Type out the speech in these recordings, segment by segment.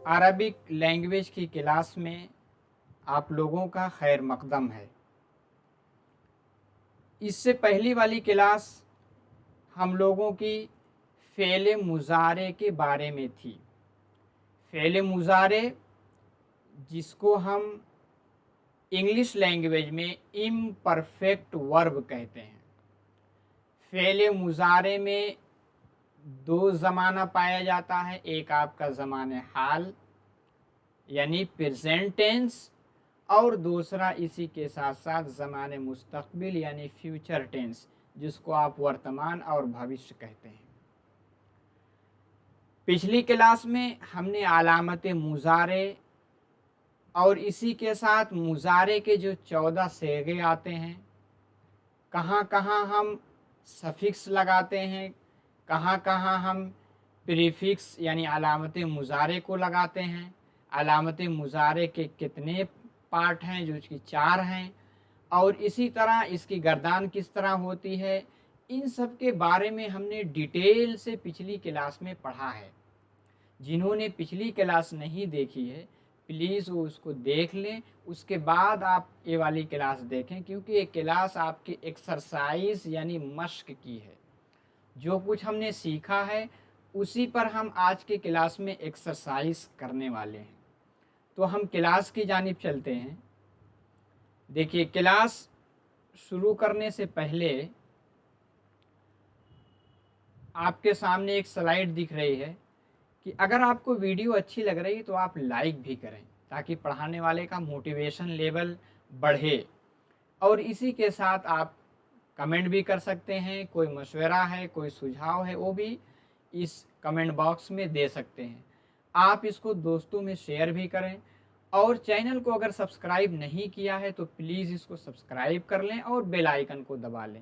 Arabic language की class में आप लोगों का खैर मकदम है। इससे पहली वाली क्लास हम लोगों की फ़ेल मुज़ारे के बारे में थी। फ़ेल मुज़ारे जिसको हम इंग्लिश लैंग्वेज में इम्परफेक्ट वर्ब कहते हैं। फ़ेल मुज़ारे में दो ज़माना पाया जाता है, एक आपका ज़माने हाल यानी प्रेजेंट टेंस और दूसरा इसी के साथ साथ ज़माने मुस्तक़बिल यानी फ्यूचर टेंस, जिसको आप वर्तमान और भविष्य कहते हैं। पिछली क्लास में हमने अलामत मुज़ारे और इसी के साथ मुज़ारे के जो 14 सेगे आते हैं, कहाँ कहाँ हम सफिक्स लगाते हैं, कहाँ कहाँ हम प्रीफिक्स यानी अलामत मुज़ारे को लगाते हैं, अलामत मुज़ारे के कितने पार्ट हैं, जो इसकी 4 हैं, और इसी तरह इसकी गर्दान किस तरह होती है, इन सब के बारे में हमने डिटेल से पिछली क्लास में पढ़ा है। जिन्होंने पिछली क्लास नहीं देखी है प्लीज़ वो उसको देख लें, उसके बाद आप ये वाली क्लास देखें, क्योंकि ये क्लास आपकी एक्सरसाइज यानी मश्क की है। जो कुछ हमने सीखा है उसी पर हम आज की क्लास में एक्सरसाइज करने वाले हैं। तो हम क्लास की जानिब चलते हैं। देखिए, क्लास शुरू करने से पहले आपके सामने एक स्लाइड दिख रही है कि अगर आपको वीडियो अच्छी लग रही है तो आप लाइक भी करें, ताकि पढ़ाने वाले का मोटिवेशन लेवल बढ़े। और इसी के साथ आप कमेंट भी कर सकते हैं, कोई मशवरा है, कोई सुझाव है, वो भी इस कमेंट बॉक्स में दे सकते हैं। आप इसको दोस्तों में शेयर भी करें, और चैनल को अगर सब्सक्राइब नहीं किया है तो प्लीज़ इसको सब्सक्राइब कर लें और बेल आइकन को दबा लें,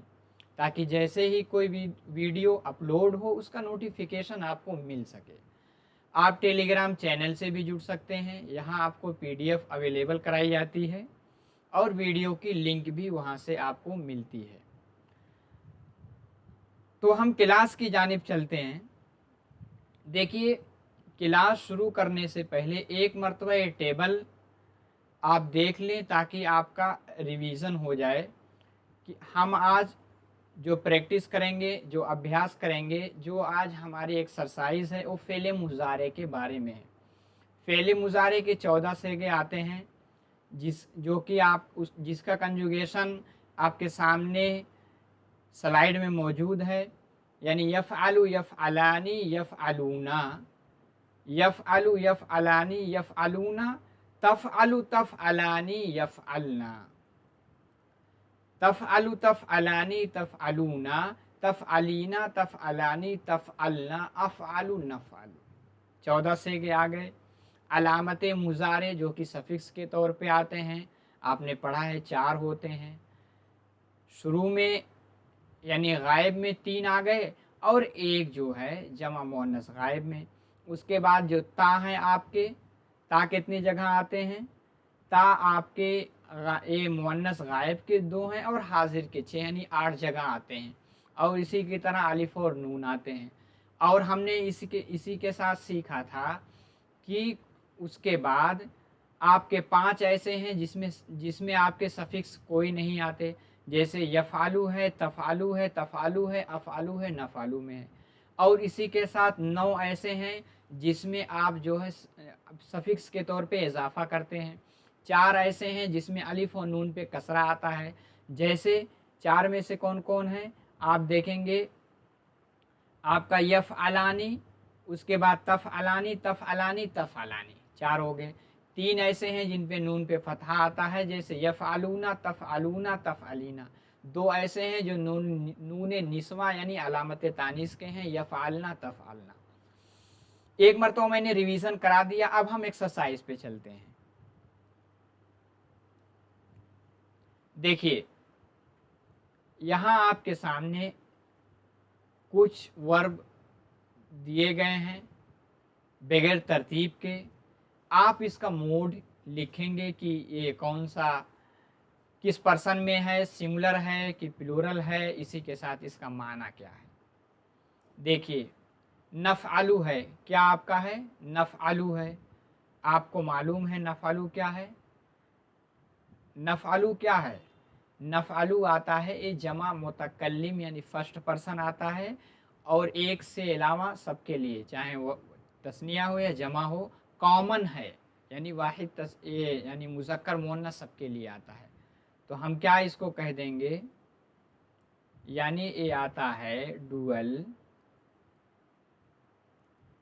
ताकि जैसे ही कोई भी वीडियो अपलोड हो उसका नोटिफिकेशन आपको मिल सके। आप टेलीग्राम चैनल से भी जुड़ सकते हैं, यहाँ आपको पीडीएफ अवेलेबल कराई जाती है और वीडियो की लिंक भी वहाँ से आपको मिलती है। तो हम क्लास की जानिब चलते हैं। देखिए, क्लास शुरू करने से पहले एक मरतबा ये टेबल आप देख लें, ताकि आपका रिवीजन हो जाए कि हम आज जो प्रैक्टिस करेंगे, जो अभ्यास करेंगे, जो आज हमारी एक्सरसाइज है, वो फ़ेल मुज़ारे के बारे में है। फ़ेल मुज़ारे के 14 सेगे आते हैं, जो कि आप जिसका कंजुगेशन आपके सामने स्लाइड में मौजूद है, यानी यफ़अलु यफ़अलानी यफ़अलूना, यफ़अलु यफ़अलानी यफ़अलूना, तफ़अलु तफ़अलानी यफ़अलना, तफ़अलु तफ़अलानी तफ़अलूना, तफ़अलीना तफ़अलानी तफ़अलना, अफ़अलु नफ़अलु। 14 सेगे आ गए। अलामत मुज़ारे जो कि सफिक्स के तौर पे आते हैं, आपने पढ़ा है 4 होते हैं। शुरू में यानी गायब में 3 आ गए, और एक जो है जमा मुअन्नस गायब में। उसके बाद जो ता हैं आपके, ता कितनी जगह आते हैं, ता आपके ये मुअन्नस गायब के 2 हैं और हाजिर के 6, यानी 8 जगह आते हैं। और इसी की तरह अलिफ और नून आते हैं। और हमने इसी के साथ सीखा था कि उसके बाद आपके 5 ऐसे हैं जिसमें आपके सफिक्स कोई नहीं आते, जैसे यफ़ालू है, तफ़ालू है, तफ़ालू है, अफ़ालू है, नफ़ालू में है। और इसी के साथ 9 ऐसे हैं जिसमें आप जो है सफिक्स के तौर पे इजाफ़ा करते हैं। 4 ऐसे हैं जिसमें अलिफ और नून पे कसरा आता है। जैसे 4 में से कौन कौन है आप देखेंगे, आपका यफ़अलानी, उसके बाद तफ़अलानी, तफ़अलानी, तफ़अलानी, 4 हो गए। 3 ऐसे हैं जिन पे नून पे फ़तहा आता है, जैसे यफ़अलूना, तफ़अलूना, तफ़अलीना। 2 ऐसे हैं जो नून निस्वा यानी अलामत तानीस के हैं, यफ़अलना, तफ़अलना। एक मरतबा मैंने रिवीजन करा दिया, अब हम एक्सरसाइज पे चलते हैं। देखिए, यहाँ आपके सामने कुछ वर्ब दिए गए हैं बगैर तरतीब के। आप इसका मोड लिखेंगे कि ये कौन सा, किस पर्सन में है, सिंगुलर है कि प्लूरल है, इसी के साथ इसका माना क्या है। देखिए, नफ़अलु है, क्या आपका है, नफ़अलु है। आपको मालूम है नफ़अलु क्या है? नफ़अलु क्या है? नफ़अलु आता है ये जमा मुतकल्लिम यानी फर्स्ट पर्सन आता है और एक से अलावा सबके लिए, चाहे वो तस्निया हो या जमा हो, कॉमन है यानी वाहिद ये यानी मुज़क्कर मुअन्नस सबके लिए आता है। तो हम क्या इसको कह देंगे, यानी ये आता है डुअल,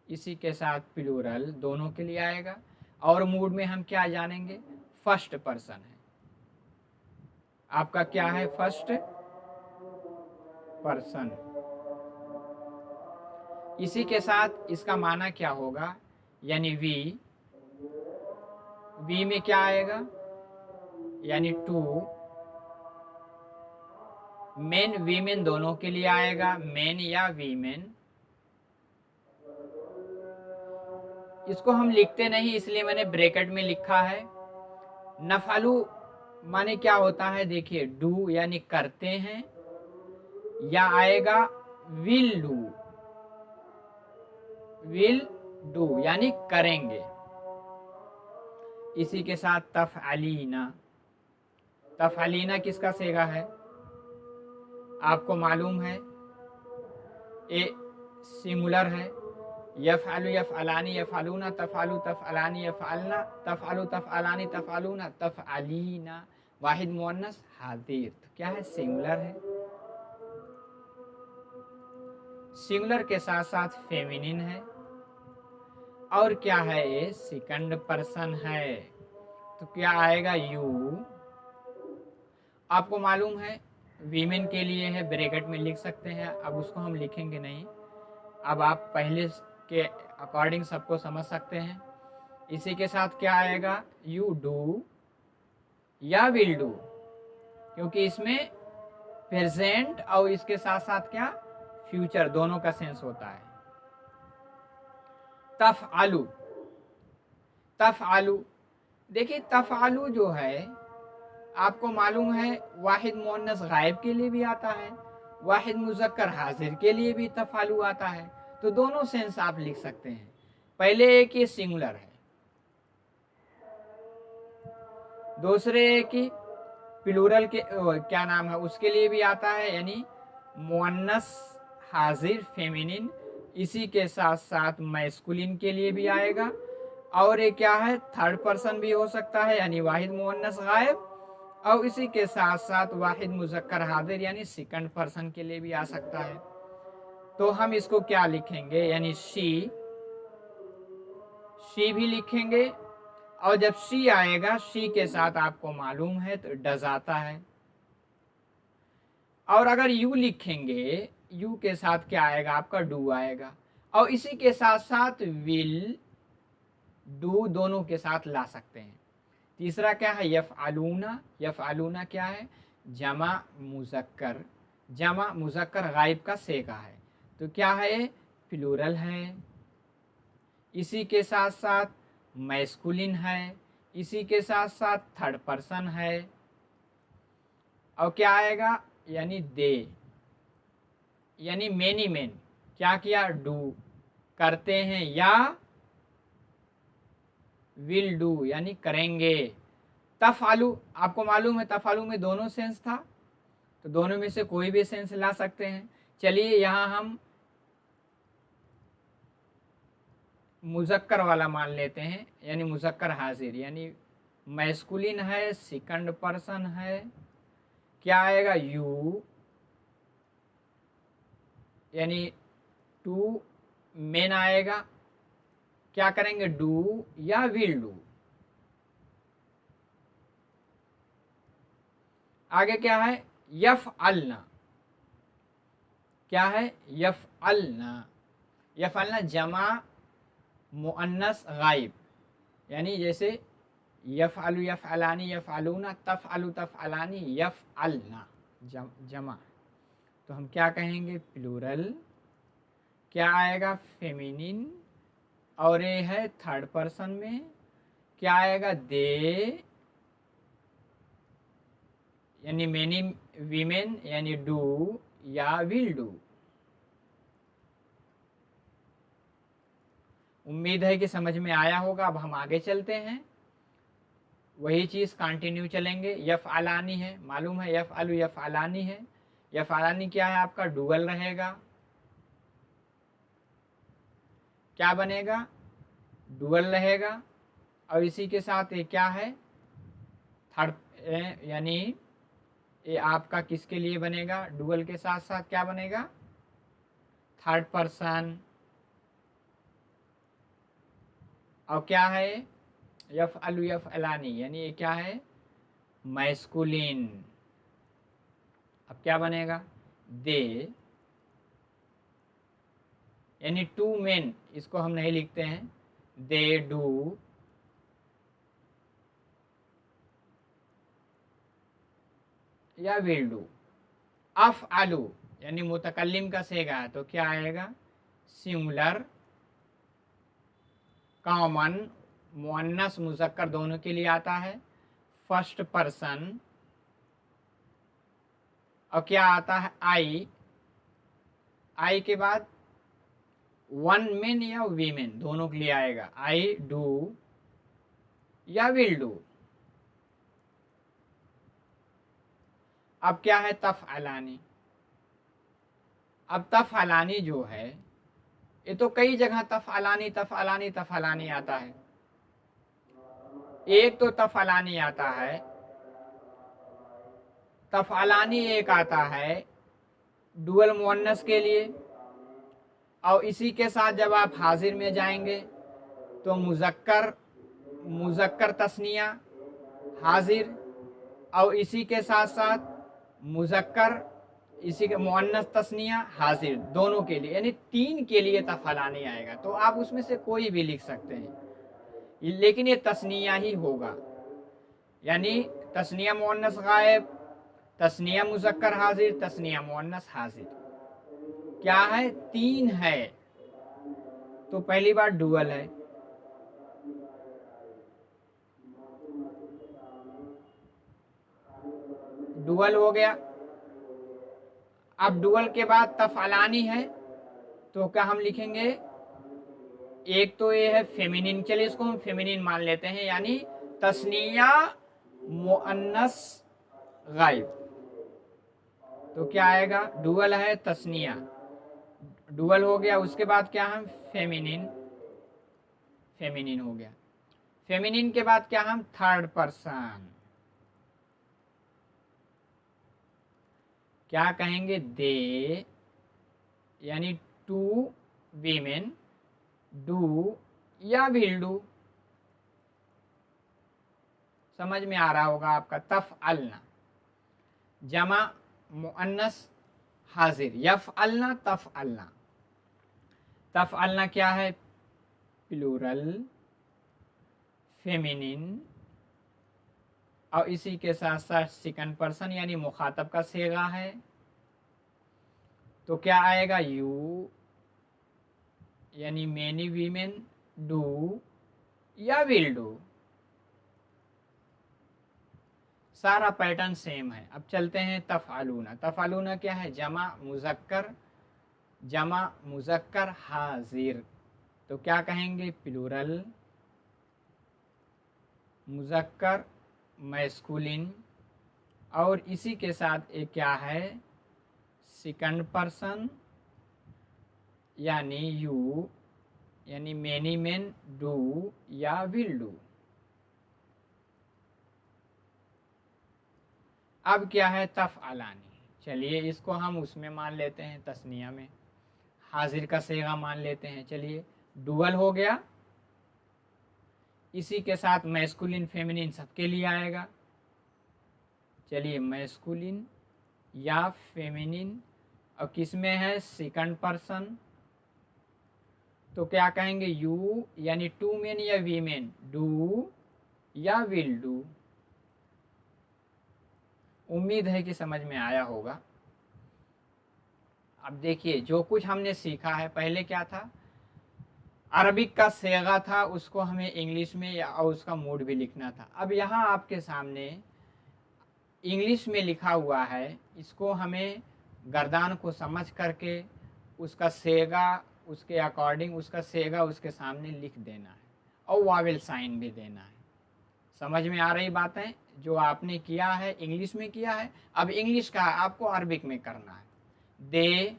इसी के साथ प्लूरल दोनों के लिए आएगा। और मूड में हम क्या जानेंगे, फर्स्ट पर्सन है आपका, क्या है, फर्स्ट पर्सन। इसी के साथ इसका माना क्या होगा, यानी वी में क्या आएगा, यानी टू, मेन वीमेन दोनों के लिए आएगा, मेन या वीमेन। इसको हम लिखते नहीं इसलिए मैंने ब्रैकेट में लिखा है। नफ़अलु माने क्या होता है, देखिए डू यानी करते हैं, या आएगा विल डू, विल डू यानी करेंगे। इसी के साथ तफ़अलीना, तफ़अलीना किसका सेगा है, आपको मालूम है, ए सिंगुलर है। यफ़अलु यफ़अलानी यफ़अलूना, तफ़अलु तफ़अलानी यफ़अलना, तफ़अलु तफ़अलानी तफ़अलूना, तफ़अलीना वाहिद मुअन्नस हादिर। तो क्या है, सिंगुलर है। सिंगुलर के साथ साथ फेमिनिन है, और क्या है, ये सेकंड पर्सन है। तो क्या आएगा, यू। आपको मालूम है वीमेन के लिए है, ब्रैकेट में लिख सकते हैं, अब उसको हम लिखेंगे नहीं, अब आप पहले के अकॉर्डिंग सबको समझ सकते हैं। इसी के साथ क्या आएगा, यू डू या विल डू, क्योंकि इसमें प्रेजेंट और इसके साथ साथ क्या, फ्यूचर दोनों का सेंस होता है। तफ़अलु, तफ़अलु देखिए तफ़अलु जो है आपको मालूम है वाहिद मुअन्नस गायब के लिए भी आता है, वाहिद मुज़क्कर हाजिर के लिए भी तफ़अलु आता है। तो दोनों सेंस आप लिख सकते हैं। पहले एक ये सिंगुलर है, दूसरे एक ही प्लूरल के क्या नाम है उसके लिए भी आता है, यानी मुअन्नस हाजिर फेमिनिन। इसी के साथ साथ मैस्कुलिन के लिए भी आएगा, और ये क्या है, थर्ड पर्सन भी हो सकता है यानी वाहिद मुअन्नस गायब, और इसी के साथ साथ वाहिद मुज़क्कर हाजिर यानी सेकंड पर्सन के लिए भी आ सकता है। तो हम इसको क्या लिखेंगे, यानी शी भी लिखेंगे, और जब शी आएगा शी के साथ आपको मालूम है तो डज आता है। और अगर यू लिखेंगे, यू के साथ क्या आएगा, आपका डू आएगा, और इसी के साथ साथ विल डू दोनों के साथ ला सकते हैं। तीसरा क्या है, यफ़अलूना, यफ़अलूना क्या है, जमा मुज़क्कर, जमा मुज़क्कर गायब का सेगा है। तो क्या है, प्लूरल है, इसी के साथ साथ मैस्कुलिन है, इसी के साथ साथ थर्ड पर्सन है, और क्या आएगा, यानी दे, यानी मेनी मेन क्या किया, डू करते हैं, या विल डू यानी करेंगे। तफ़अलु आपको मालूम है तफ़अलु में दोनों सेंस था, तो दोनों में से कोई भी सेंस ला सकते हैं। चलिए यहाँ हम मुज़क्कर वाला मान लेते हैं, यानी मुज़क्कर हाजिर, यानी मैस्कुलिन है, सेकंड पर्सन है, क्या आएगा, यू, यानी टू मेन आएगा, क्या करेंगे, डू या विल डू। आगे क्या है, यफ़अलना, क्या है, यफ़अलना, यफ़अलना जमा मुअन्नस गायब, यानी जैसे यफ़अलु यफ़अलानी यफ़अलूना, तफ़अलु तफ़अलानी यफ़अलना जमा। तो हम क्या कहेंगे, प्लूरल, क्या आएगा, फेमिनिन, और ये है थर्ड पर्सन में, क्या आएगा, दे, यानी मेनी वीमेन, यानी डू या विल डू। उम्मीद है कि समझ में आया होगा। अब हम आगे चलते हैं, वही चीज़ कंटिन्यू चलेंगे। यफ़अलानी है, मालूम है यफ़अलु यफ़अलानी है। यफ़अलानी क्या है आपका? डुअल रहेगा। क्या बनेगा? डुअल रहेगा। और इसी के साथ ये क्या है? थर्ड, यानी ये आपका किसके लिए बनेगा? डुअल के साथ साथ क्या बनेगा? Third person. और क्या है? यफ़अलु यफ़अलानी, यानी ये क्या है? मैस्कुलिन। अब क्या बनेगा? दे, यानी टू मेन, इसको हम नहीं लिखते हैं। दे डू, या विल डू। अफ़अलु यानी मुतकल्लिम का सेगा है, तो क्या आएगा? सिंगुलर, कॉमन, मुअन्नस मुज़क्कर दोनों के लिए आता है। First person. और क्या आता है? आई। आई के बाद वन मेन या वीमेन दोनों के लिए आएगा। आई डू या विल डू। अब क्या है? तफ़अलानी। अब तफ़अलानी जो है, ये तो कई जगह तफ़अलानी तफ़अलानी तफ़अलानी आता है। एक तो तफ़अलानी आता है, तफ़अलानी एक आता है डुअल मुअन्नस के लिए। और इसी के साथ जब आप हाजिर में जाएंगे तो मुज़क्कर, मुज़क्कर तस्निया हाजिर, और इसी के साथ साथ मुज़क्कर, इसी के मुअन्नस तस्निया हाजिर, दोनों के लिए, यानी तीन के लिए तफ़अलानी आएगा। तो आप उसमें से कोई भी लिख सकते हैं, लेकिन ये तस्निया ही होगा। यानी तस्निया मुअन्नस गायब, तस्निया मुज़क्कर हाजिर, तस्निया मुअन्नस हाजिर। क्या है? तीन है। तो पहली बार डुअल है, डुअल हो गया। अब डुअल के बाद तफ़अलानी है, तो क्या हम लिखेंगे? एक तो ये है फेमिनिन, चलिए इसको हम फेमिनिन मान लेते हैं, यानी तस्निया मुअन्नस गायब। तो क्या आएगा? डुअल है, तस्निया, डुअल हो गया। उसके बाद क्या हम? फेमिनिन, फेमिनिन हो गया। फेमिनिन के बाद क्या हम? Third person. क्या कहेंगे? दे, यानी टू वीमेन डू या विल डू। समझ में आ रहा होगा आपका। तफ़अलना, जमा मुअन्नस हाजिर, यफ़अलना तफ़अलना। तफ़अलना क्या है? प्लूरल, फेमिनिन, और इसी के साथ साथ सेकंड पर्सन यानी मुखातब का सेगा है। तो क्या आएगा? यू, यानी मेनी वीमेन डू या विल डू। सारा पैटर्न सेम है। अब चलते हैं तफ़अलूना। तफ़अलूना क्या है? जमा मुज़क्कर, जमा मुज़क्कर हाजिर। तो क्या कहेंगे? प्लूरल, मुज़क्कर मैस्कुलिन, और इसी के साथ एक क्या है? सेकंड पर्सन, यानी यू, यानी मेनी मेन डू या विल डू। अब क्या है? तफ़अलानी। चलिए इसको हम उसमें मान लेते हैं, तस्निया में, हाजिर का सेगा मान लेते हैं। चलिए, डुअल हो गया, इसी के साथ मैस्कुलिन फेमिनिन सबके लिए आएगा। चलिए, मैस्कुलिन या फेमिनिन, और किस में है? Second person. तो क्या कहेंगे? यू, यानी टू मेन या वीमेन डू या विल डू। उम्मीद है कि समझ में आया होगा। अब देखिए, जो कुछ हमने सीखा है, पहले क्या था? अरबिक का सेगा था, उसको हमें इंग्लिश में या उसका मूड भी लिखना था। अब यहाँ आपके सामने इंग्लिश में लिखा हुआ है, इसको हमें गर्दान को समझ करके उसका सेगा, उसके अकॉर्डिंग उसका सेगा उसके सामने लिख देना है और वावेल साइन भी देना है। समझ में आ रही बातें? जो आपने किया है इंग्लिश में किया है, अब इंग्लिश का आपको अरबिक में करना है। दे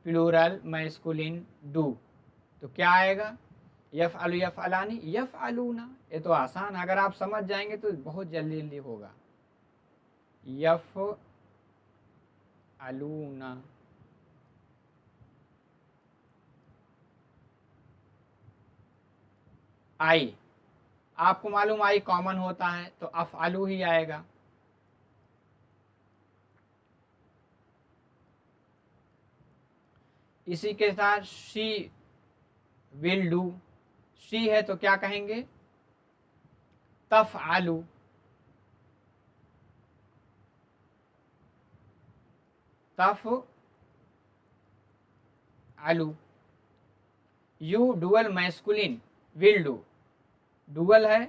प्लूरल मैस्कुलिन डू, तो क्या आएगा? यफ़अलु यफ़अलानी यफ़अलूना। ये तो आसान, अगर आप समझ जाएंगे तो बहुत जल्दी जल्दी होगा। यफ़अलूना, आई, आपको मालूम आई कॉमन होता है तो अफ़अलू ही आएगा। इसी के साथ शी विल डू, शी है तो क्या कहेंगे? तफ़अलू, तफ़अलू। You dual masculine will do, dual है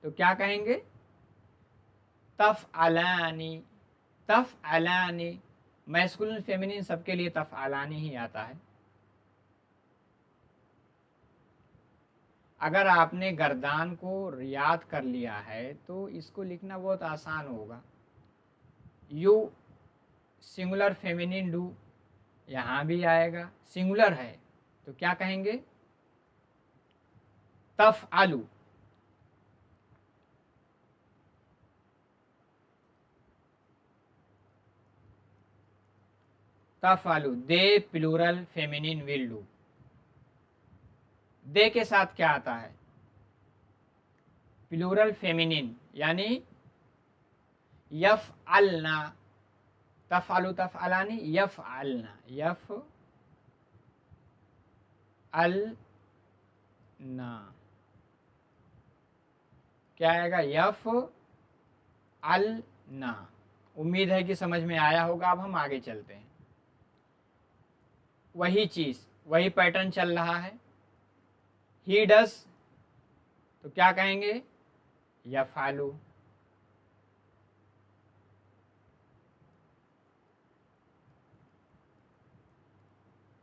तो क्या कहेंगे? तफ़अलानी, तफ़अलानी। मैस्कुलिन फेमिनिन सबके लिए तफ़अलानी ही आता है। अगर आपने गर्दान को याद कर लिया है तो इसको लिखना बहुत आसान होगा। यू सिंगुलर फेमिनिन डू, यहाँ भी आएगा, सिंगुलर है तो क्या कहेंगे? तफ़अलू। तफ़अलू, they plural feminine will do. They के साथ क्या आता है? प्लूरल फेमिनिन, यानी यफ़अलना, तफ़अलू तफ़अलानी यफ़अलना, यफ़अलना, क्या आएगा? यफ़अलना। उम्मीद है कि समझ में आया होगा। अब हम आगे चलते हैं। वही चीज़, वही पैटर्न चल रहा है। ही डस तो क्या कहेंगे? यफ़अलू।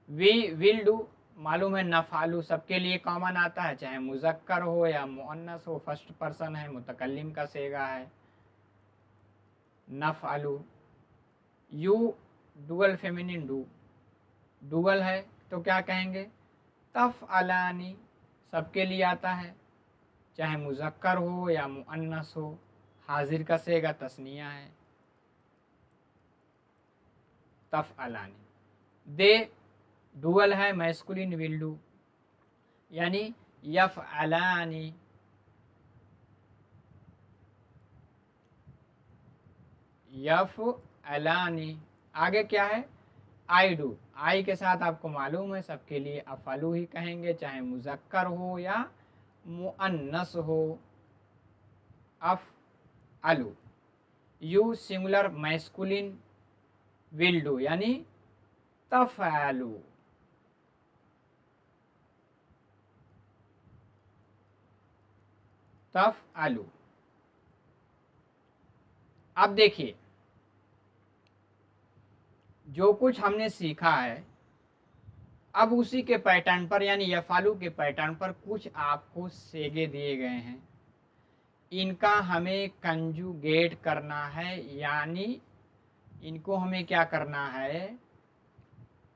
वी विल डू, मालूम है नफ़अलू सबके लिए कॉमन आता है, चाहे मुज़क्कर हो या मुअन्नस हो, फर्स्ट पर्सन है, मुतकल्लिम का सेगा है। नफ़अलू। You dual feminine do, dual है तो क्या कहेंगे? तफ़अलानी, सबके लिए आता है, चाहे मुज़क्कर हो या मुअन्नस हो, हाजिर का सेगा तस्निया है। तफ़अलानी। दे डुअल है, मैस्कुलिन विल डू, यानी यफ़अलानी, यफ़अलानी। आगे क्या है? आई डू, आई के साथ आपको मालूम है सबके लिए अफ़अलू ही कहेंगे, चाहे मुज़क्कर हो या मुअन्नस हो, अफ़अलू। You singular masculine will do, यानी तफ़अलू। तफ़अलू। अब देखिए, जो कुछ हमने सीखा है अब उसी के पैटर्न पर, यानी यफ़अलू के पैटर्न पर कुछ आपको सेगे दिए गए हैं। इनका हमें कंजुगेट करना है, यानी इनको हमें क्या करना है?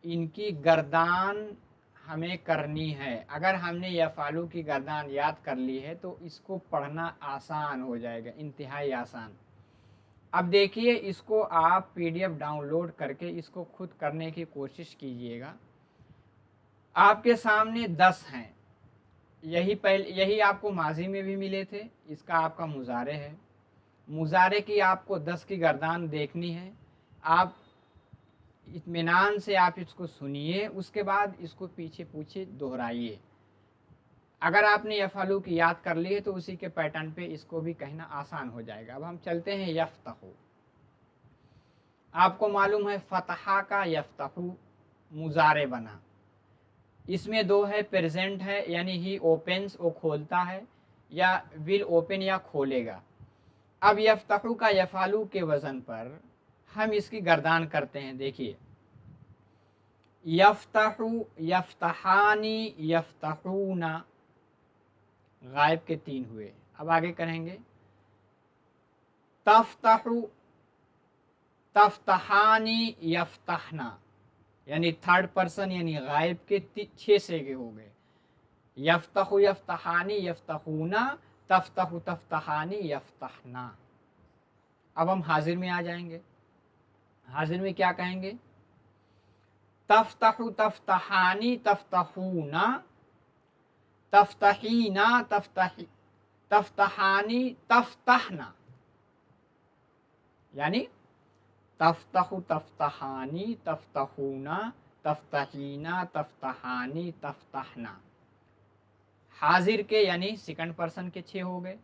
इनकी गर्दान हमें करनी है। अगर हमने यफ़अलू की गर्दान याद कर ली है तो इसको पढ़ना आसान हो जाएगा, इंतहाई आसान। अब देखिए, इसको आप पीडीएफ डाउनलोड करके इसको खुद करने की कोशिश कीजिएगा। आपके सामने 10 हैं, यही आपको माजी में भी मिले थे। इसका आपका मुजारे है, मुजारे की आपको 10 की गर्दान देखनी है। आप इत्मीनान से आप इसको सुनिए, उसके बाद इसको पीछे पूछे दोहराइए। अगर आपने यफ़अलू की याद कर ली है तो उसी के पैटर्न पे इसको भी कहना आसान हो जाएगा। अब हम चलते हैं यफ़्तहू। आपको मालूम है फ़तहा का यफ़्तहू मुजारे बना, इसमें दो है, प्रेजेंट है यानी ही ओपन्स, वो खोलता है, या विल ओपन या खोलेगा। अब यफ़्तहू का यफ़अलू के वज़न पर हम इसकी गर्दान करते हैं। देखिए, यफ्तहु, यफ्तहानी, यफ्तहूना, गायब के 3 हुए। अब आगे करेंगे तफ्तहु, तफ्तहानी, यफ्तहना, यानी थर्ड पर्सन यानी गायब के 6 सेगे हो गए। यफ्तहु, यफ्तहानी, यफ्तहूना, तफ्तहु, तफ्तहानी, यफ्तहना। अब हम हाजिर में आ जाएंगे। हाजिर में क्या कहेंगे? तफ्तहु, तफ्तहानी, तफ्तहूना, तफ्तहीना, तफ्तहानी, तफ्तहना, यानी तफ्तहु, तफ्तहानी, तफ्तहूना, तफ्तहीना, तफ्तहानी, तफ्तहना। हाजिर के यानी सेकंड पर्सन के 6 हो गए।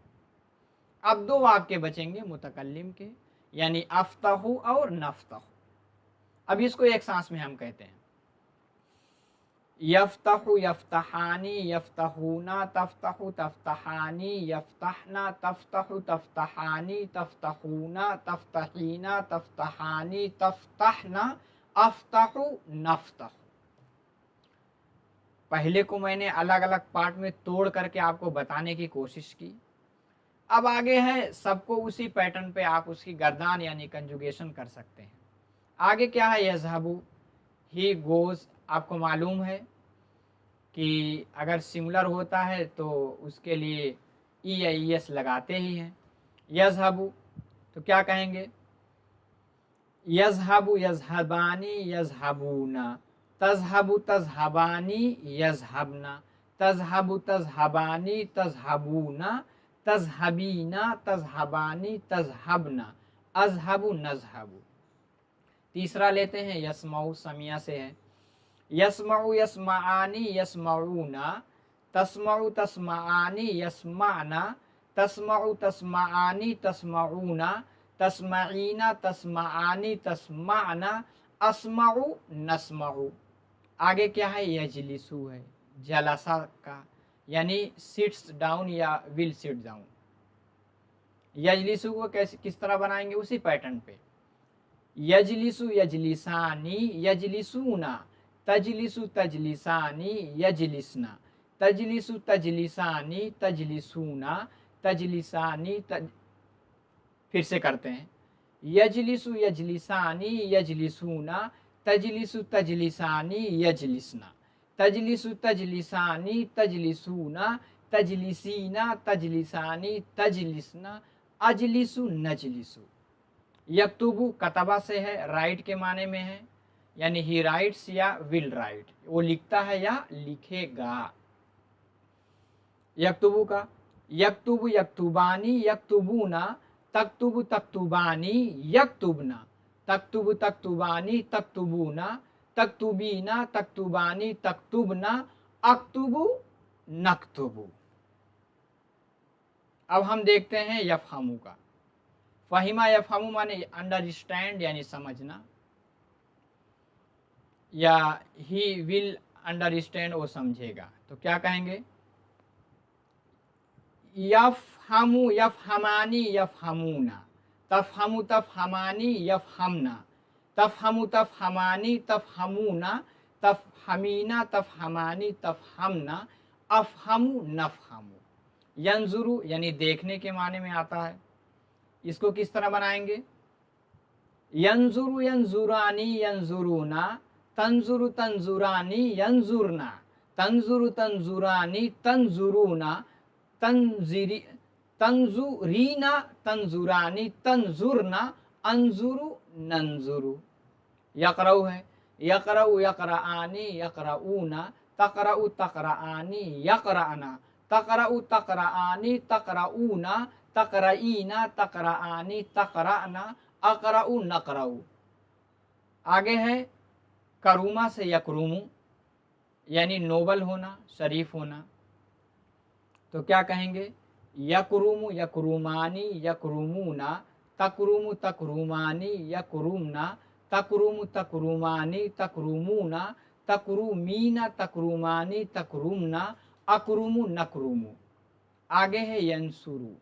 अब 2 आपके बचेंगे मुतकल्लिम के, यानी अफ्तहु और नफ्तहु। अब इसको एक सांस में हम कहते हैं यफ्तहु, यफ्तहानी, यफ्तहूना, तफ्तहु, तफ्तहानी, यफ्तहना, तफ्तहु, तफ्तहानी, तफ्तहूना, तफ्तहीना, तफ्तहानी, तफ्तहना, अफ्तहु, नफ्तहु। पहले को मैंने अलग अलग पार्ट में तोड़ करके आपको बताने की कोशिश की। अब आगे है सबको उसी पैटर्न पे आप उसकी गर्दान यानी कंजुगेशन कर सकते हैं। आगे क्या है? यज़हबू, ही गोज़। आपको मालूम है कि अगर सिमिलर होता है तो उसके लिए ई या ई एस लगाते ही हैं। यज़हबू तो क्या कहेंगे? यज़हबू, यज़हबानी, यज़हबूना, तज़हबू, तज़हबानी, यज़हबना, तज़हबू, तज़हबानी, तज़हबूना, तज़हबीना, तज़हबानी, तज़हबना, अज़हबू, नज़हबू। तीसरा लेते हैं यस्माऊ, समिया से है। यस्माऊ, यस्माआनी, यस्माऊना, तस्माऊ, तस्माआनी, यस्माना, तस्माऊ, तस्माआनी, तस्माऊना, तस्माईना, तस्माआनी, तस्माना, अस्माऊ, नस्माऊ। आगे क्या है? यजलिसु है, जलसा का, यानी सिट्स डाउन या विल सिट डाउन। यजलिसु को कैसे किस तरह बनाएंगे? उसी पैटर्न पे यजलिसु, यजलिसानी, यजलिसूना, तजलिसु, तजलिसानी, यजलिसना, तजलिसु, तजलिसानी, तजलिसूना, तजलिसानी, फिर से करते हैं यजलिसु, यजलिसानी, यजलिसूना, तजलिसु, तजलिसानी, यजलिसना, तजलिसु, तजलिसानी, तजलिसूना, तजलिसीना, तजलिसानी, तजलिसना, अजलिसु, नजलिसु। यक्तुबु कतबा से है, राइट के माने में है, यानी ही राइट्स या विल राइट, वो लिखता है या लिखेगा। यक्तुबु का यक्तुबु, यक्तुबानी, यक्तुबूना, तक्तुबु, तक्तुबानी, यक्तुबना, तक्तुबु, तक्तुबानी, तक्तुबूना, तक्तुबीना, तक्तुबानी, तक्तुबना, अक्तुबु, नक्तुबु। अब हम देखते हैं यफहमु का। फहिमा यफहमु माने अंडरस्टैंड यानी समझना, या ही विल अंडरस्टैंड, वो समझेगा। तो क्या कहेंगे? यफहमु, यफहमानी, यफहमूना, तफहमु, तफहमानी, यफहमना, तफहमु, तफहमानी, तफहमूना, तफहमीना, तफहमानी, तफहमना, अफहमु, नफहमु। यंजुरु यानी देखने के माने में आता है। इसको किस तरह बनाएंगे? यंजुरु, यंजुरानी, यंजुरूना, तंजुरु, तंजुरानी, यंजुरना, तंजुरु, तंजुरानी, तंजुरूना, तंजुरीना, तंजुरानी, तंजुरना, अंजुरु, नंजुरु। यकरऊ है, यकरऊ, यकराआनी, यकराऊना, तकरऊ, तकराआनी, यकराना, तकरऊ, तकराआनी, तकराऊना, तकराईना, तकराआनी, तकराना, अकरऊ, नकरऊ। आगे है करूमा से यकरूमु, यानी नोबल होना, शरीफ होना। तो क्या कहेंगे? यकरूमु, यकरूमानी, यकरूमूना, तकरूमु, तकरूमानी, यकरूमना, तकरूमु, तकरूमानी, तकरूमूना, तकरूमीना, तकरूमानी, तकरूमना, अकरूमु, नकरूमु। आगे है यंसुरु।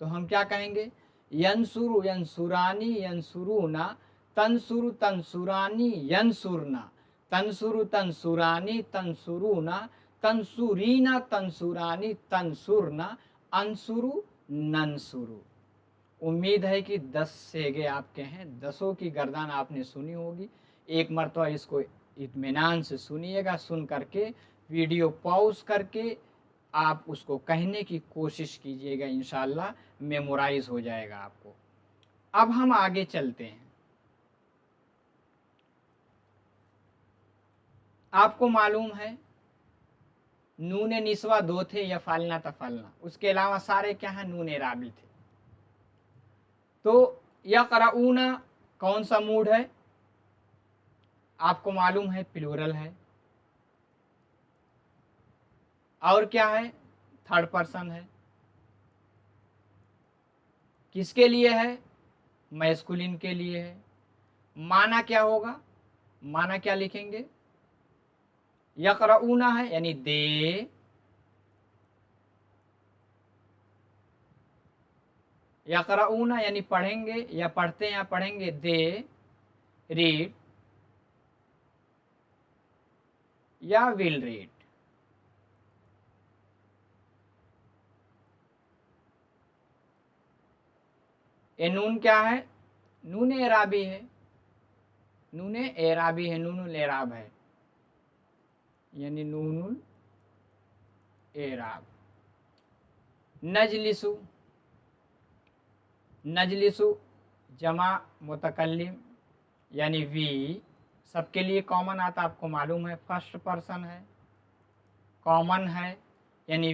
तो हम क्या कहेंगे? यंसुरु, यंसुरानी, यंसुरूना, तंसुरु तंसुरानी यंसुरना, तंसुरु तंसुरानी तंसुरुना, तंसुरीना तंसुरानी तंसुरना, अंसुरु नंसुरु। उम्मीद है कि 10 सेगे आपके हैं, 10 की गर्दान आपने सुनी होगी। एक मरतबा इसको इत्मीनान से सुनिएगा, सुन करके वीडियो पॉज करके आप उसको कहने की कोशिश कीजिएगा, इंशाल्लाह मेमोराइज हो जाएगा आपको। अब हम आगे चलते हैं। आपको मालूम है नून निस्वा 2 थे, या फालना तफलना, उसके अलावा सारे क्या हैं, नून राबी थे। तो यक़रऊना कौन सा मूड है, आपको मालूम है प्लूरल है, और क्या है, थर्ड पर्सन है। किसके लिए है, मैस्कुलिन के लिए है। माना क्या होगा, माना क्या लिखेंगे, यक़रऊना है यानी दे, यक़रऊना यानी पढ़ेंगे या पढ़ते हैं या पढ़ेंगे, दे रीड या विल रीड। ये नून क्या है, नून एराबी है, नून एराबी है, नूनुल एराब है, यानी नूनुल एराब। नजलिसु, नजलिसु जमा मुतकल्लिम यानी वी, सबके लिए कॉमन आता, आपको मालूम है फर्स्ट पर्सन है, कॉमन है यानी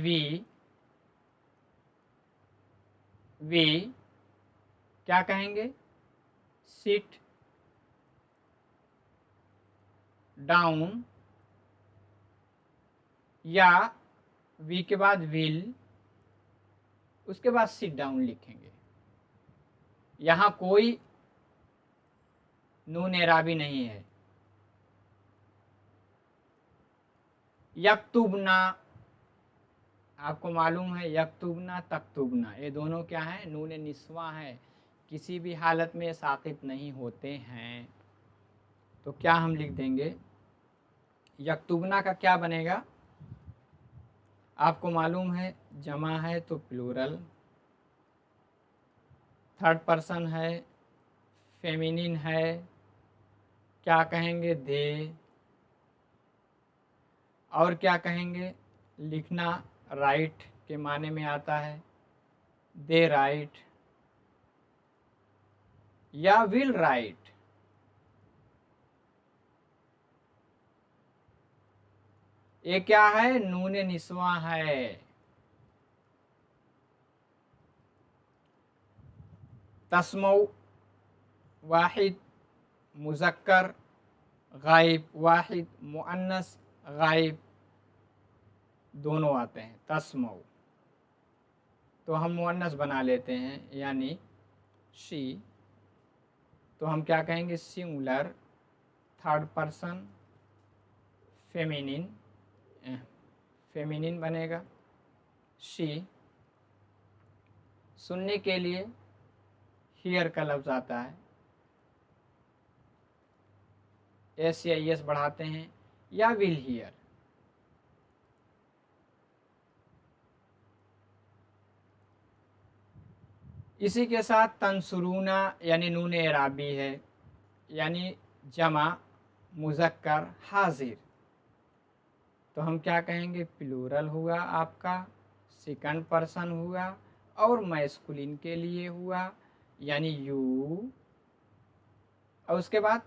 वी क्या कहेंगे, सिट डाउन, या वी के बाद विल, उसके बाद सिट डाउन लिखेंगे। यहां कोई नून एराबी नहीं है। यक्तुबना, आपको मालूम है यक्तुबना तक्तुबना, ये दोनों क्या है, नून निस्वा है, किसी भी हालत में साकित नहीं होते हैं। तो क्या हम लिख देंगे, यक्तुबना का क्या बनेगा, आपको मालूम है जमा है तो प्लूरल, थर्ड पर्सन है, फेमिनिन है, क्या कहेंगे, दे, और क्या कहेंगे, लिखना राइट के माने में आता है, दे राइट या विल राइट। ये क्या है, नून निस्वा है। तस्मऊ वाहिद मुज़क्कर गायब, वाहिद मुअन्नस गायब, दोनों आते हैं तस्मऊ, तो हम मुअन्नस बना लेते हैं यानी शी, तो हम क्या कहेंगे, singular third person feminine, feminine बनेगा शी। सुनने के लिए हियर का लफ्ज़ आता है, एस या एस बढ़ाते हैं, या विल हियर। इसी के साथ तंसुरूना यानी नून एराबी है, यानी जमा मुज़क्कर हाजिर, तो हम क्या कहेंगे, प्लूरल हुआ आपका, सेकंड पर्सन हुआ, और मैस्कुलिन के लिए हुआ यानी यू, और उसके बाद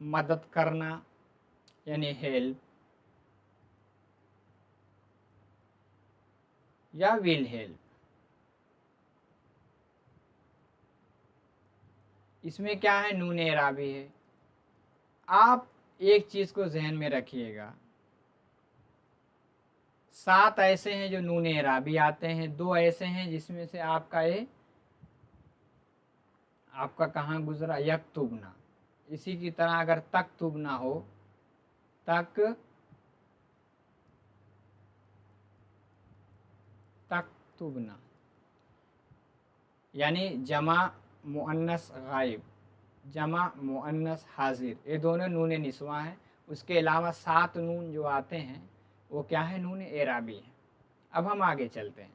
मदद करना यानी हेल्प या विल हेल्प। इसमें क्या है, नून एराबी है। आप एक चीज़ को जहन में रखिएगा, 7 ऐसे हैं जो नून एराबी आते हैं, 2 ऐसे हैं जिसमें से आपका कहाँ गुजरा, यक्तुबना। इसी की तरह अगर तक्तुबना हो, तक्तुबना यानी जमा मुअन्नस गायब, जमा मुअन्नस हाजिर, ये दोनों नून निस्वा हैं। उसके अलावा 7 नून जो आते हैं वो क्या है, नून एराबी है। अब हम आगे चलते हैं।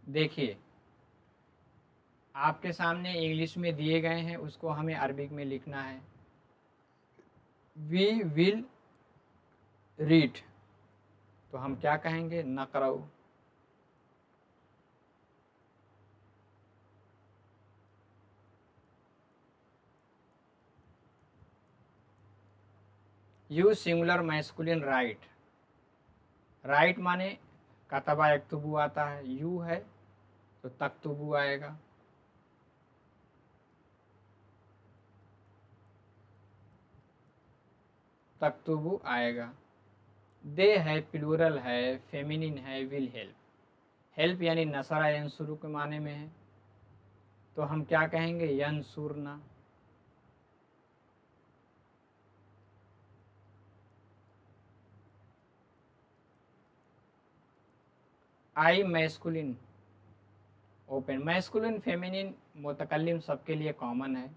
देखिए आपके सामने इंग्लिश में दिए गए हैं, उसको हमें अरबिक में लिखना है। वी विल रीड, तो हम क्या कहेंगे, नक़रऊ। Use singular masculine right, right माने कतबा यक्तुबु आता है, यू है तो तक्तुबु आएगा। तक्तुबु आएगा। दे है प्लूरल है, फेमिनिन है, विल हेल्प, हेल्प यानी नसरा यंसुरु के माने में है, तो हम क्या कहेंगे, यंसुरना। आई मैस्कुलिन ओपन, मैस्कुलिन फेमिनिन मुतकल्लिम सबके लिए कॉमन है।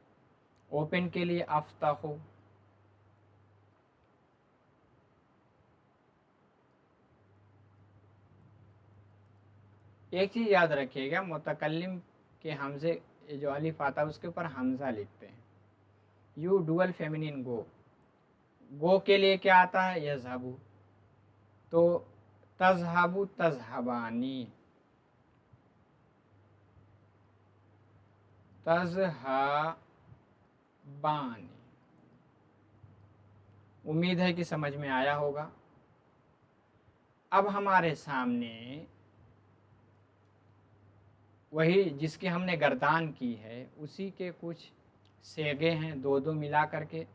ओपन के लिए अफ्ताहु, एक चीज़ याद रखिएगा, मुतकल्लिम के हमजे जो अलिफ आता है उसके ऊपर हमजा लिखते हैं। यू डुअल फेमिनिन गो, गो के लिए क्या आता है, यज़हबू, तो तज़हबू तज़हबानी, तज़हबानी। उम्मीद है कि समझ में आया होगा। अब हमारे सामने वही जिसकी हमने गर्दान की है उसी के कुछ सेगे हैं, दो दो मिला करके।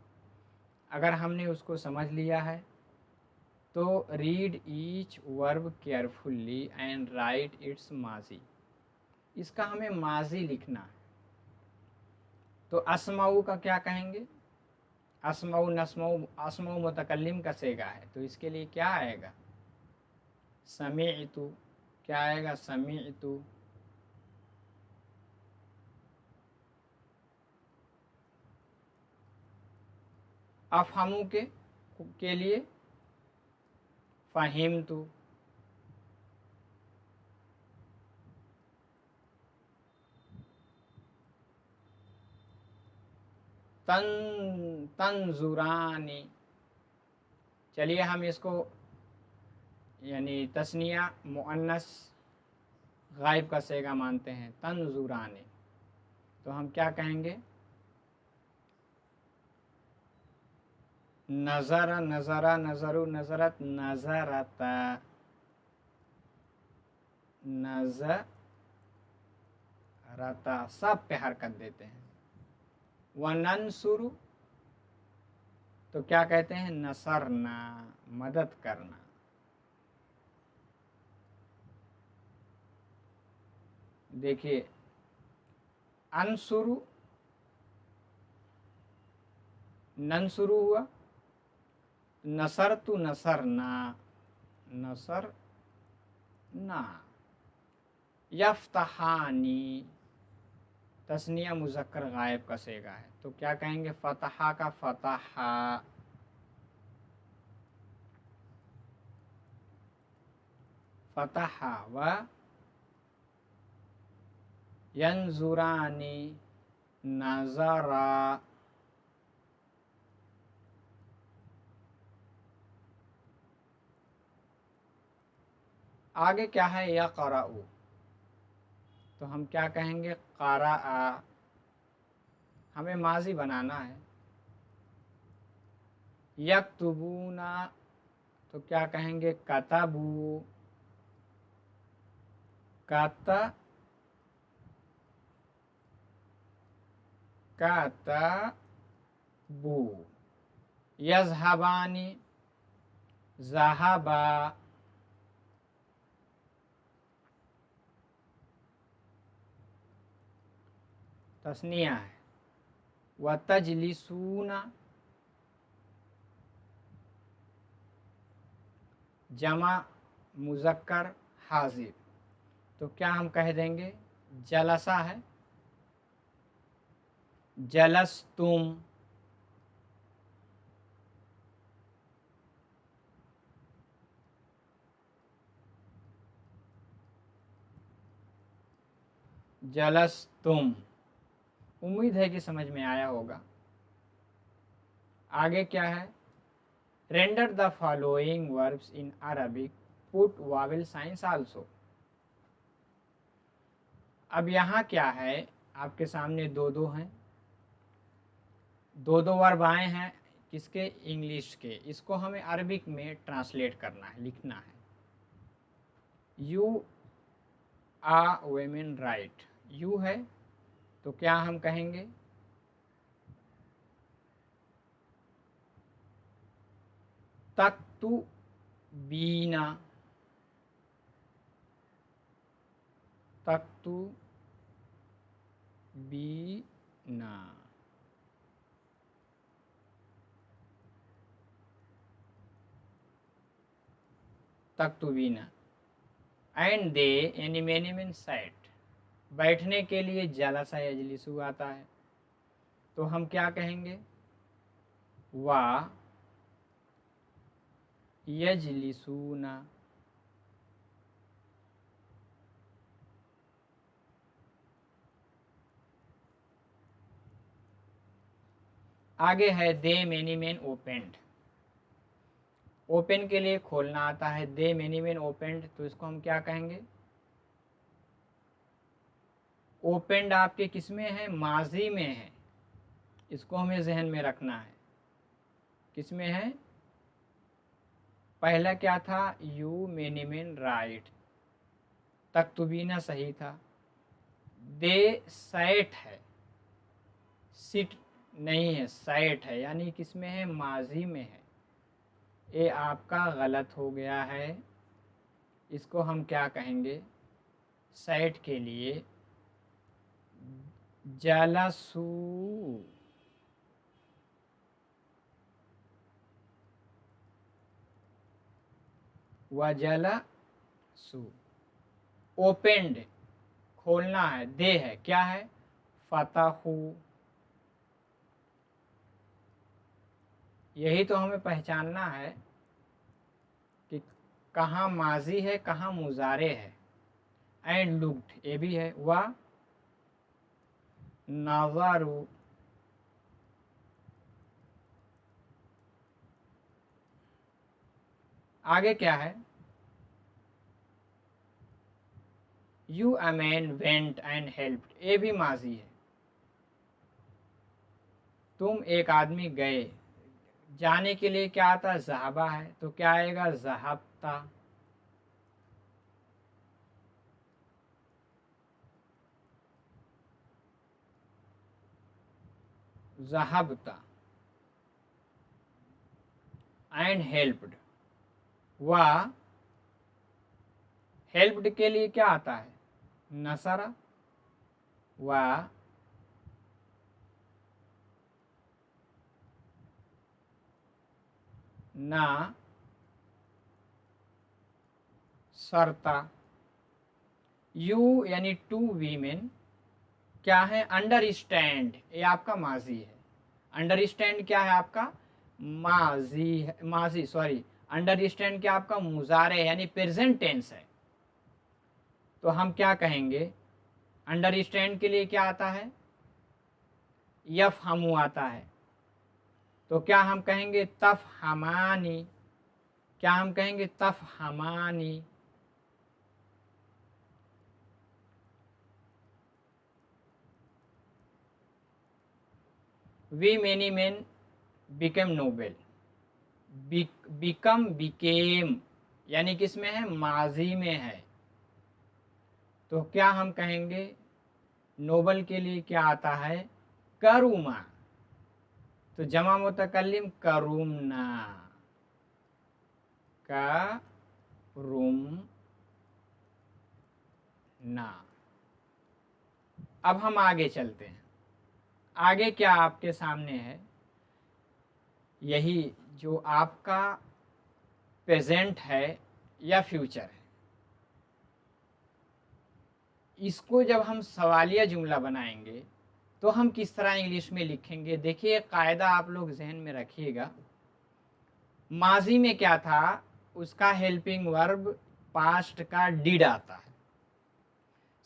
अगर हमने उसको समझ लिया है तो read each verb carefully and right it's माजी, इसका हमें माजी लिखना है। तो अस्माऊ का क्या कहेंगे, अस्माऊ नस्माऊ, अस्माऊ मुतकल्लिम का सेगा है, तो इसके लिए क्या आएगा, समीअतु, क्या आएगा, समीअतु। अफहमू के लिए फ़हिमतु, तंजुरानी। चलिए हम इसको यानी तस्निया मुअन्नस गायब का सेगा मानते हैं, तंजुरानी, तो हम क्या कहेंगे, नज़र नज़रा नज़रु नज़रत नज़रता, नज़रता, सब पे हरकत देते हैं। वनंसुरु, तो क्या कहते हैं, नसरना, मदद करना। देखिए अनसुरु नंसुरु हुआ, नसरतु नसरना, नसर ना। यफ्तहानी, तस्निया मुज़क्कर गायब का सेगा है, तो क्या कहेंगे, फतहा का फतहा, फतहा। व यंजुरानी, नज़रा। आगे क्या है, यक़रअu, तो हम क्या कहेंगे, क़रअ, हमें माजी बनाना है। यक्तुबूना, तो क्या कहेंगे, कतबू, कतबू। यज़हबानी, ज़हबा, तस्निया है। व तजलिसूना, जमा मुज़क्कर हाजिर, तो क्या हम कह देंगे? जलसा है, जलस्तुम, जलस्तुम। उम्मीद है कि समझ में आया होगा। आगे क्या है? Render the following verbs in Arabic, put Wavell science also. अब यहाँ क्या है, आपके सामने दो दो हैं, दो दो वर्ब आए हैं। किसके? इंग्लिश के। इसको हमें अरबिक में ट्रांसलेट करना है, लिखना है। यू आ वेमेन राइट, यू है तो क्या हम कहेंगे? तख्तु बीना, तख्तु बीना। तख्तु बीना। एंड दे यानी मैनी मीन साइट, बैठने के लिए जलसा यजलिसु आता है, तो हम क्या कहेंगे? वा यजलिसूना। आगे है दे मैनी मेन ओपेंड, ओपन के लिए खोलना आता है। दे मैनी मेन ओपेंड, तो इसको हम क्या कहेंगे? ओपेंड आपके किस में है? माजी में है। इसको हमें जहन में रखना है। किस में है? पहला क्या था? यू मैनी मेन राइट, तख्तुबीना सही था। दे सैट है, सिट नहीं है, सैट है, यानी किस में है? माजी में है। ये आपका गलत हो गया है। इसको हम क्या कहेंगे? सैट के लिए जलसू, व जलसू। ओपेंड खोलना है, दे है, क्या है? फतहू। यही तो हमें पहचानना है कि कहाँ माजी है, कहाँ मुजारे है। एंड लुक्ड ये भी है। व नज़रू, आगे क्या है? You a man went and helped, ये भी माजी है। तुम एक आदमी गए, जाने के लिए क्या आता? ज़हाबा है, तो क्या आएगा? ज़हाबता। ज़हाबता। एंड हेल्प्ड, व हेल्प्ड के लिए क्या आता है? नसरा। व ना सरता। यू यानी टू वीमेन क्या है? अंडरस्टैंड, ये आपका माजी है। अंडरस्टैंड क्या है आपका? माजी है, माजी सॉरी। अंडरस्टैंड क्या आपका? मुजारे यानी प्रेजेंट टेंस है। तो हम क्या कहेंगे? अंडरस्टैंड के लिए क्या आता है? यफ हमू आता है, तो क्या हम कहेंगे? तफ हमानी। क्या हम कहेंगे? तफ हमानी। We many men become noble, become became यानी किस में है? माजी में है, तो क्या हम कहेंगे? नोबल के लिए क्या आता है? करूमा, तो जमा मुतकल्लिम करूमना, करूमना। अब हम आगे चलते हैं। आगे क्या आपके सामने है? यही जो आपका प्रेजेंट है या फ्यूचर है। इसको जब हम सवालिया जुमला बनाएंगे तो हम किस तरह इंग्लिश में लिखेंगे। देखिए कायदा आप लोग जहन में रखिएगा। माजी में क्या था, उसका हेल्पिंग वर्ब पास्ट का डिड आता है।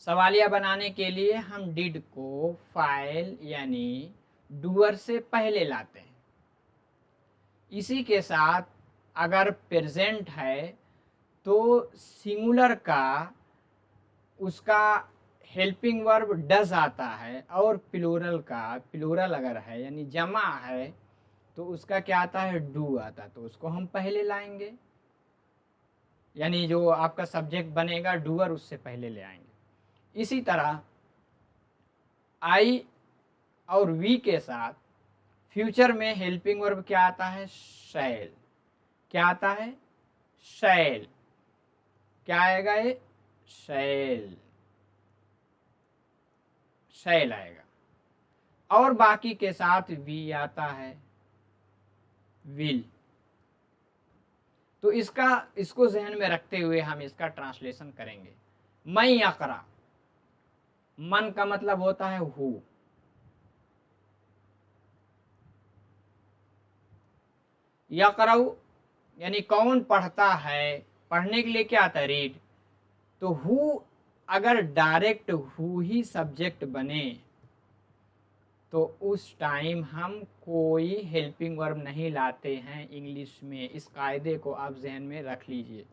सवालिया बनाने के लिए हम डिड को फाइल यानी डूअर से पहले लाते हैं। इसी के साथ अगर प्रेजेंट है तो सिंगुलर का उसका हेल्पिंग वर्ब डज आता है, और प्लूरल का, प्लूरल अगर है यानी जमा है तो उसका क्या आता है, डू आता है। तो उसको हम पहले लाएंगे, यानी जो आपका सब्जेक्ट बनेगा डूअर उससे पहले ले आएंगे। इसी तरह आई और वी के साथ फ्यूचर में हेल्पिंग वर्ब क्या आता है, शैल। क्या आता है, शैल। क्या आएगा, ये शैल, शैल आएगा। और बाकी के साथ वी आता है, विल। तो इसको जहन में रखते हुए हम इसका ट्रांसलेशन करेंगे। मैं यकरा, मन का मतलब होता है हु। यकराउ यानी कौन पढ़ता है, पढ़ने के लिए क्या आता है, रीड। तो हु अगर डायरेक्ट हु ही सब्जेक्ट बने तो उस टाइम हम कोई हेल्पिंग वर्ब नहीं लाते हैं इंग्लिश में। इस कायदे को आप जहन में रख लीजिए।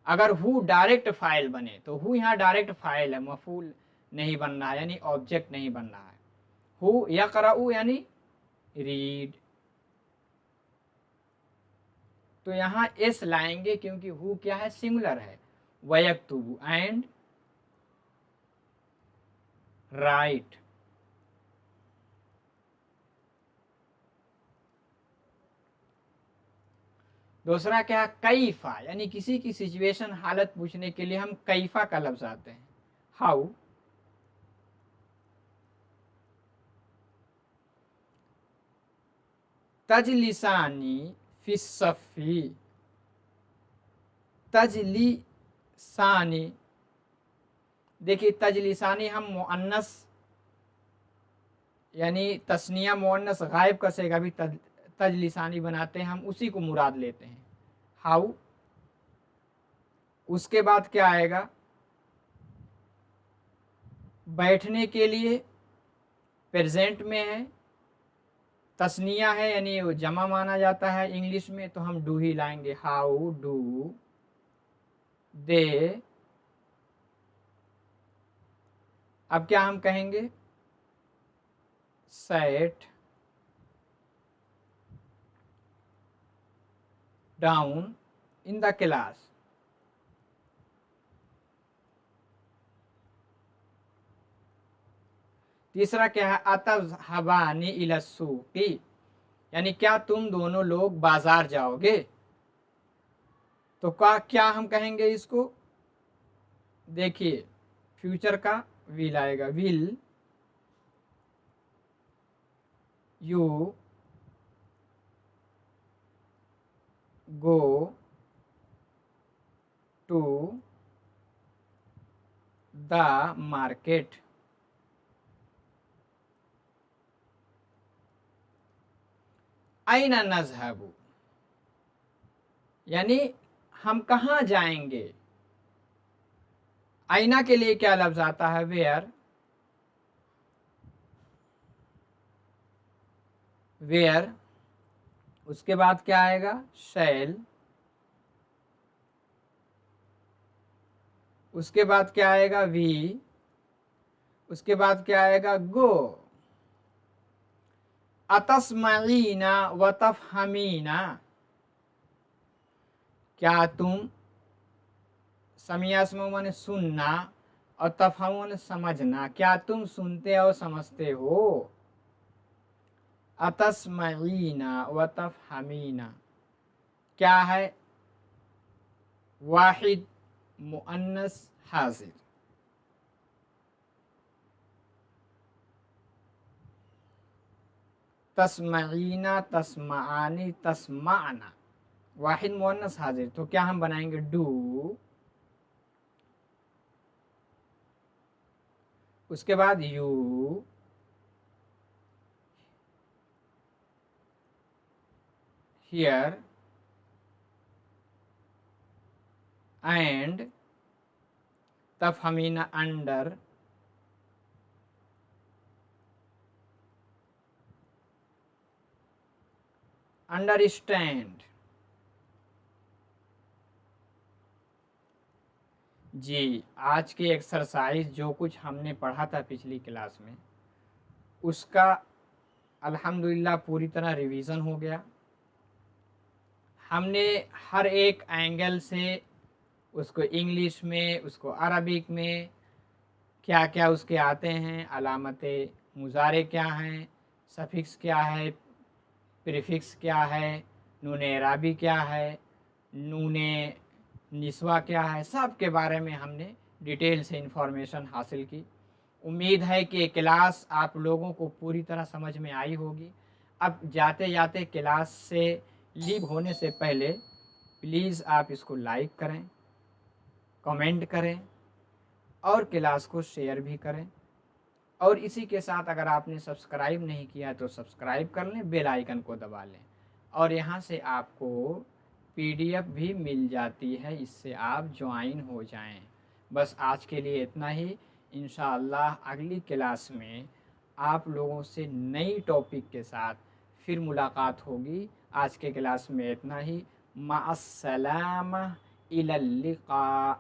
अगर हु डायरेक्ट फाइल बने तो हु यहाँ डायरेक्ट फाइल है, मफूल नहीं बन रहा है, यानी ऑब्जेक्ट नहीं बन रहा है। हु यक़रअु यानी रीड। तो यहाँ एस लाएंगे क्योंकि हु क्या है, सिंगुलर है। वयक्तुबु एंड राइट। दूसरा क्या है, कैफा, यानी किसी की सिचुएशन, हालत पूछने के लिए हम कैफा का लफ्ज आते हैं, हाउ। तजलिसानी फिस्सफ़ी, तजलिसानी। देखिए तजलिसानी हम मुअन्नस यानी तस्निया मुअन्नस गायब का सेगा भी तजलिसानी बनाते हैं, हम उसी को मुराद लेते हैं, हाउ। उसके बाद क्या आएगा, बैठने के लिए प्रेजेंट में है, तस्निया है यानी वो जमा माना जाता है इंग्लिश में, तो हम डू ही लाएंगे, हाउ डू दे। अब क्या हम कहेंगे, set down in the class. तीसरा क्या है, अतज़हबानी इला सूक़ी, यानी क्या तुम दोनों लोग बाजार जाओगे। तो क्या हम कहेंगे इसको, देखिए फ्यूचर का विल आएगा, will you go to the market. आइना नज़हबु, यानी हम कहाँ जाएंगे। आईना के लिए क्या लफ्ज आता है, वेयर। वेयर। उसके बाद क्या आएगा, शैल। उसके बाद क्या आएगा, वी। उसके बाद क्या आएगा, गो। अतस्मईना व तफहमीना, क्या तुम, समियास्म माने सुनना और तफहम माने समझना, क्या तुम सुनते और समझते हो। अतस्मईना व तफहमीना क्या है, वाहिद मुअन्नस हाजिर। तस्मईना, तस्मानी, तस्माना, वाहिद मुअन्नस हाजिर। तो क्या हम बनाएंगे, डू उसके बाद यू, हियर, एंड तफहमीना अंडर, अंडरस्टैंड। जी, आज की एक्सरसाइज जो कुछ हमने पढ़ा था पिछली क्लास में, उसका अल्हम्दुलिल्लाह पूरी तरह रिवीजन हो गया। हमने हर एक एंगल से उसको इंग्लिश में, उसको अरबिक में क्या क्या उसके आते हैं, अलामते मुज़ारे क्या हैं, सफिक्स क्या है, प्रीफिक्स क्या है, नून एराबी क्या है, नून निस्वा क्या है, सब के बारे में हमने डिटेल से इंफॉर्मेशन हासिल की। उम्मीद है कि क्लास आप लोगों को पूरी तरह समझ में आई होगी। अब जाते जाते क्लास से लीव होने से पहले प्लीज़ आप इसको लाइक करें, कमेंट करें और क्लास को शेयर भी करें। और इसी के साथ अगर आपने सब्सक्राइब नहीं किया तो सब्सक्राइब कर लें, बेल आइकन को दबा लें और यहाँ से आपको पीडीएफ भी मिल जाती है, इससे आप ज्वाइन हो जाएं। बस आज के लिए इतना ही। इंशाअल्लाह अगली क्लास में आप लोगों से नई टॉपिक के साथ फिर मुलाकात होगी। आज के क्लास में इतना ही। माअस्सलामा, इलल लिक़ा।